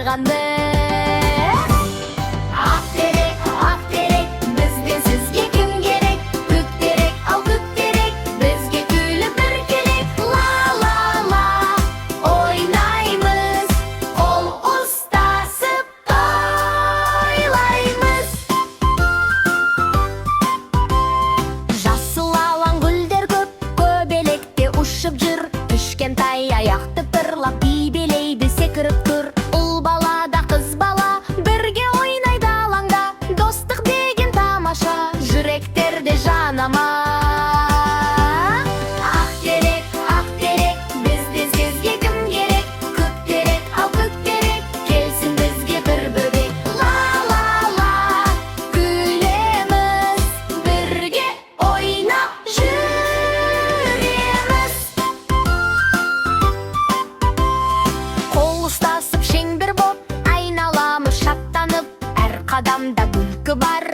баштаганбыз. Ак терек, бизден сизге ким керек? Көк терек, ал көк терек, бизге күлүп бир келек. Ла ла ла, ойнаймыз, кол устасып тойлаймыз. Жасыл алаң гүлдер көп, көбелекте ушуп жүр. Кичкентай аякты пырлап бийлейби секирип тур. Ул бала да кыз бала бирге ойнайт алаңда. Достук деген тамаша, жүректерде жанама. Ак терек, бизден сизге ким керек? Көк терек, ал көк терек, келсин бизге бир бөбек. Ла ла ла, күлөмүз, бирге ойнап жүремиз. Кол устасып шеңбер боп, айналамыз шаттанып, әр кадамда күлкү бар.